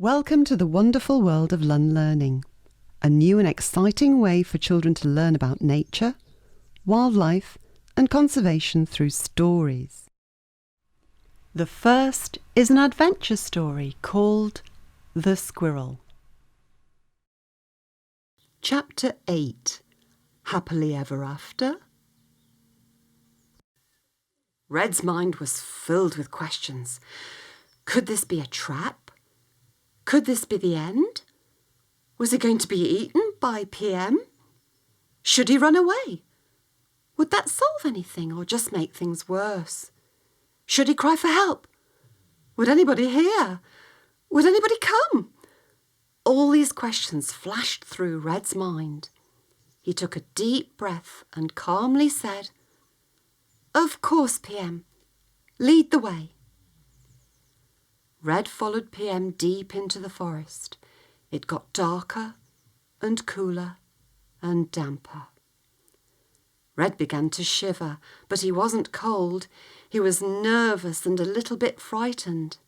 Welcome to the wonderful world of Lunn Learning, a new and exciting way for children to learn about nature, wildlife and conservation through stories. The first is an adventure story called The Squirrel. Chapter 8, Happily Ever After. Red's mind was filled with questions. Could this be a trap? Could this be the end? Was he going to be eaten by PM? Should he run away? Would that solve anything or just make things worse? Should he cry for help? Would anybody hear? Would anybody come? All these questions flashed through Red's mind. He took a deep breath and calmly said, "Of course, PM. Lead the way." Red followed PM deep into the forest. It got darker and cooler and damper. Red began to shiver, but he wasn't cold. He was nervous and a little bit frightened.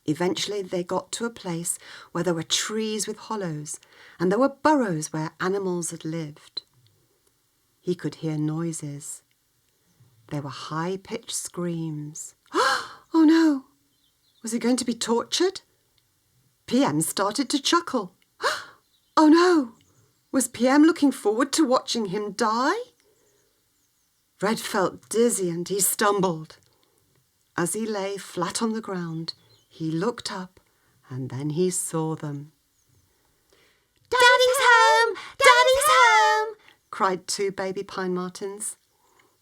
Eventually they got to a place where there were trees with hollows, and there were burrows where animals had lived. He could hear noises. There were high-pitched screams. Oh no! Was he going to be tortured? PM started to chuckle. Oh no! Was PM looking forward to watching him die? Red felt dizzy and he stumbled. As he lay flat on the ground, he looked up and then he saw them. "Daddy's home! Daddy's home!" cried two baby pine martens.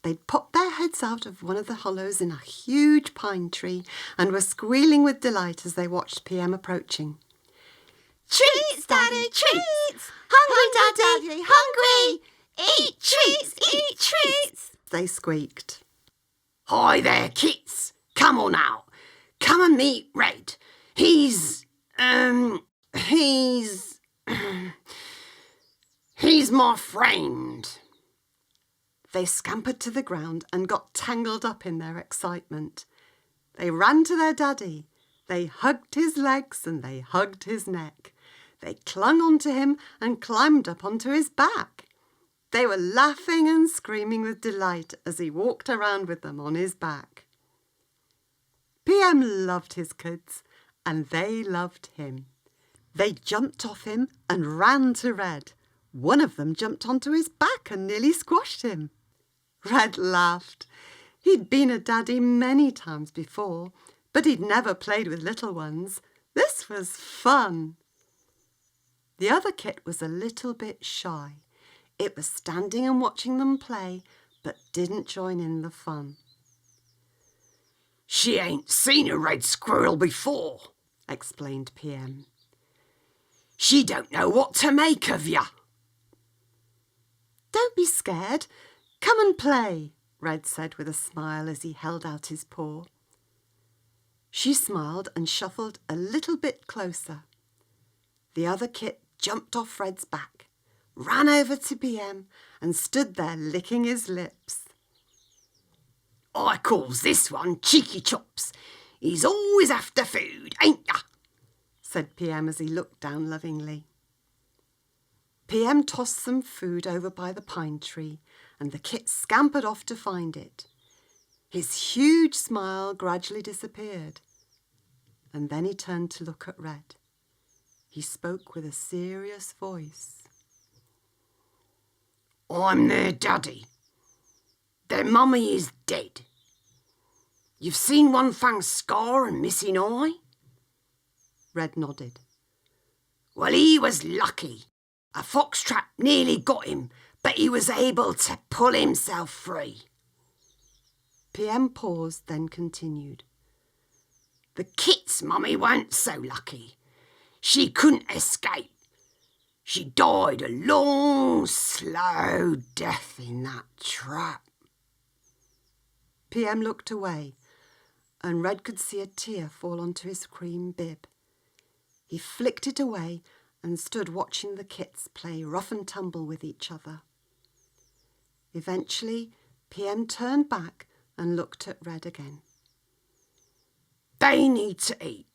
They'd popped their heads out of one of the hollows in a huge pine tree and were squealing with delight as they watched PM approaching. "Treats, Daddy, treats! Hungry, Daddy, hungry! Eat treats, eat treats!" they squeaked. "Hi there, kids. Come on out. Come and meet Red. He's my friend." They scampered to the ground and got tangled up in their excitement. They ran to their daddy. They hugged his legs and they hugged his neck. They clung onto him and climbed up onto his back. They were laughing and screaming with delight as he walked around with them on his back. PM loved his kids and they loved him. They jumped off him and ran to Red. One of them jumped onto his back and nearly squashed him. Red laughed. He'd been a daddy many times before, but he'd never played with little ones. This was fun. The other kit was a little bit shy. It was standing and watching them play, but didn't join in the fun. "She ain't seen a red squirrel before," explained PM. "She don't know what to make of ya." "Don't be scared. Come and play," Red said with a smile as he held out his paw. She smiled and shuffled a little bit closer. The other kit jumped off Red's back, ran over to PM and stood there licking his lips. "I calls this one Cheeky Chops. He's always after food, ain't ya?" said PM as he looked down lovingly. PM tossed some food over by the pine tree and the kit scampered off to find it. His huge smile gradually disappeared and then he turned to look at Red. He spoke with a serious voice. "I'm their daddy. Their mummy is dead. You've seen one fang's scar and missing eye?" Red nodded. "Well, he was lucky. A fox trap nearly got him, but he was able to pull himself free." PM paused, then continued. "The kit's mummy weren't so lucky. She couldn't escape. She died a long, slow death in that trap." PM looked away, and Red could see a tear fall onto his cream bib. He flicked it away and stood watching the kits play rough and tumble with each other. Eventually, PM turned back and looked at Red again. "They need to eat.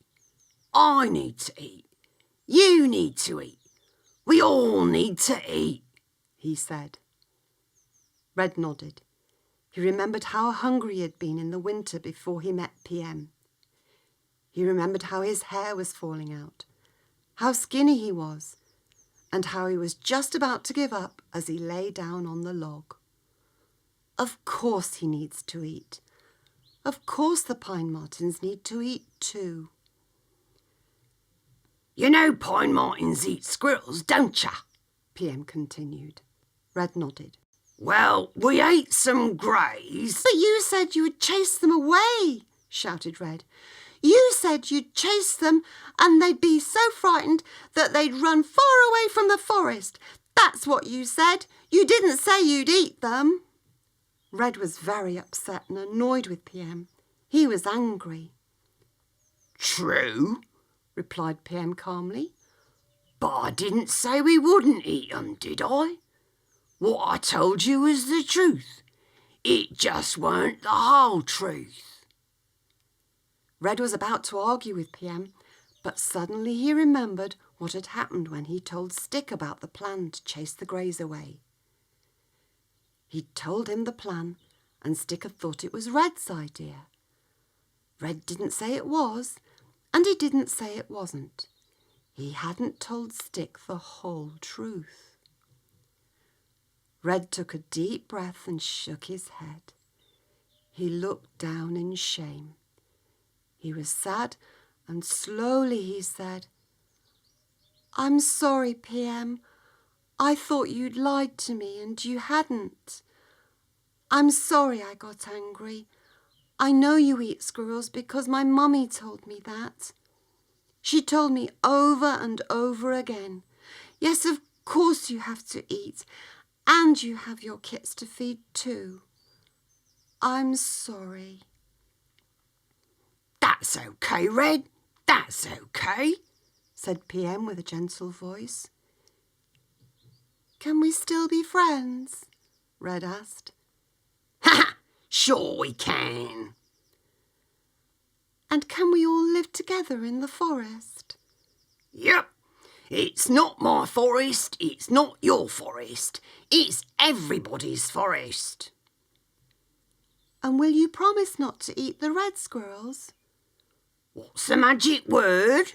I need to eat. You need to eat. We all need to eat, he said. Red nodded. He remembered how hungry he had been in the winter before he met PM. He remembered how his hair was falling out, how skinny he was, and how he was just about to give up as he lay down on the log. Of course he needs to eat. Of course the pine martens need to eat too. You know pine martens eat squirrels, don't ya? PM continued. Red nodded. Well, we ate some greys. But you said you would chase them away, shouted Red. You said you'd chase them and they'd be so frightened that they'd run far away from the forest. That's what you said. You didn't say you'd eat them. Red was very upset and annoyed with PM. He was angry. True, replied PM calmly. But I didn't say we wouldn't eat 'em, did I? What I told you was the truth. It just weren't the whole truth. Red was about to argue with PM, but suddenly he remembered what had happened when he told Stick about the plan to chase the greys away. He'd told him the plan, and Stick had thought it was Red's idea. Red didn't say it was, and he didn't say it wasn't. He hadn't told Stick the whole truth. Red took a deep breath and shook his head. He looked down in shame. He was sad, and slowly he said, I'm sorry, PM. I thought you'd lied to me and you hadn't. I'm sorry I got angry. I know you eat squirrels because my mummy told me that. She told me over and over again. Yes, of course you have to eat, and you have your kits to feed too. I'm sorry. That's okay, Red. That's okay, said PM with a gentle voice. Can we still be friends? Red asked. Ha! Sure we can. And can we all live together in the forest? Yep. It's not my forest, it's not your forest. It's everybody's forest. And will you promise not to eat the red squirrels? What's the magic word?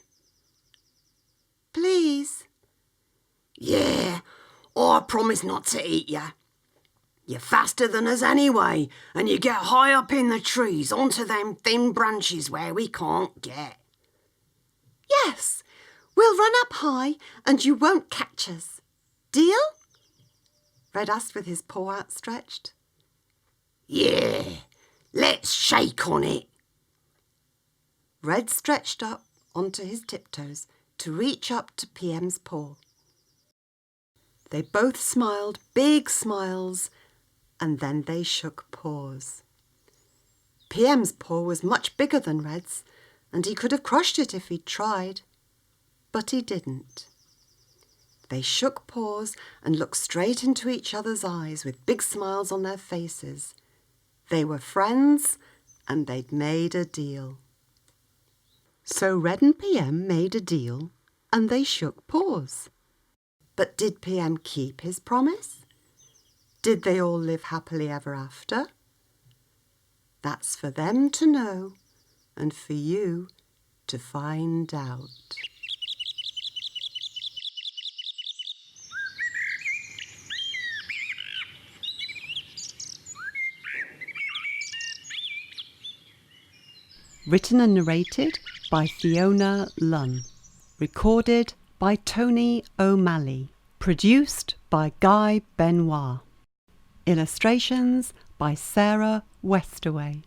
Please. Yeah, I promise not to eat ya. You're faster than us anyway, and you get high up in the trees onto them thin branches where we can't get. Yes, we'll run up high and you won't catch us. Deal? Red asked with his paw outstretched. Yeah, let's shake on it. Red stretched up onto his tiptoes to reach up to PM's paw. They both smiled big smiles, and then they shook paws. PM's paw was much bigger than Red's, and he could have crushed it if he'd tried, but he didn't. They shook paws and looked straight into each other's eyes with big smiles on their faces. They were friends, and they'd made a deal. So Red and PM made a deal, and they shook paws. But did PM keep his promise? Did they all live happily ever after? That's for them to know, and for you to find out. Written and narrated by Fiona Lunn. Recorded by Tony O'Malley. Produced by Guy Benoist. Illustrations by Sarah Westaway.